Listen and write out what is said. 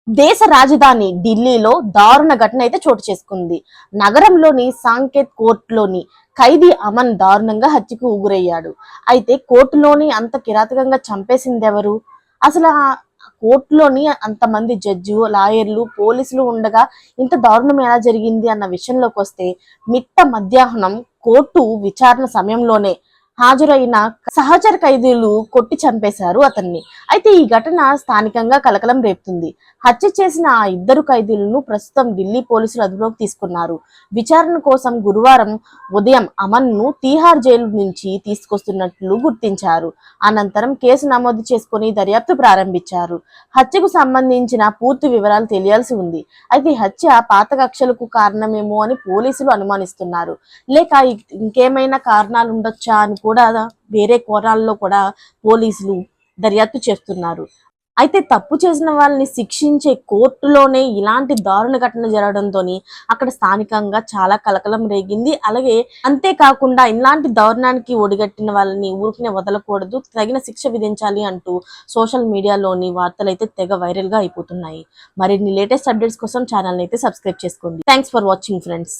దేశ రాజధాని ఢిల్లీలో దారుణ ఘటన అయితే చోటు చేసుకుంది. నగరంలోని సాంకేత్ కోర్టులోని ఖైదీ అమన్ దారుణంగా హత్యకు గురయ్యాడు. అయితే కోర్టులోని అంత కిరాతకంగా చంపేసింది ఎవరు? అసలు ఆ కోర్టులోని అంతమంది జడ్జి, లాయర్లు, పోలీసులు ఉండగా ఇంత దారుణం ఎలా జరిగింది అన్న విషయంలోకి వస్తే, మిట్ట మధ్యాహ్నం కోర్టు విచారణ సమయంలోనే హాజరైన సహచర ఖైదీలు కొట్టి చంపేశారు అతన్ని. అయితే ఈ ఘటన స్థానికంగా కలకలం రేపుతుంది. హత్య చేసిన ఆ ఇద్దరు ఖైదీలను ప్రస్తుతం ఢిల్లీ పోలీసులు అదుపులోకి తీసుకున్నారు. విచారణ కోసం గురువారం ఉదయం అమన్ ను తీహార్ జైలు నుంచి తీసుకొస్తున్నట్లు గుర్తించారు. అనంతరం కేసు నమోదు చేసుకుని దర్యాప్తు ప్రారంభించారు. హత్యకు సంబంధించిన పూర్తి వివరాలు తెలియాల్సి ఉంది. అయితే ఈ హత్య పాత కక్షలకు కారణమేమో అని పోలీసులు అనుమానిస్తున్నారు. లేక ఇంకేమైనా కారణాలు ఉండొచ్చా అని కూడా వేరే కోణాల్లో కూడా పోలీసులు దర్యాప్తు చేస్తున్నారు. అయితే తప్పు చేసిన వాళ్ళని శిక్షించే కోర్టులోనే ఇలాంటి దారుణ ఘటన జరగడంతో అక్కడ స్థానికంగా చాలా కలకలం రేగింది. అలాగే అంతేకాకుండా ఇలాంటి దారుణానికి ఒడిగట్టిన వాళ్ళని ఊరికనే వదలకూడదు, తగిన శిక్ష విధించాలి అంటూ సోషల్ మీడియాలోని వార్తలు అయితే తెగ వైరల్ గా అయిపోతున్నాయి. మరిన్ని లేటెస్ట్ అప్డేట్స్ కోసం ఛానల్ అయితే సబ్స్క్రైబ్ చేసుకోండి. Thanks for watching friends.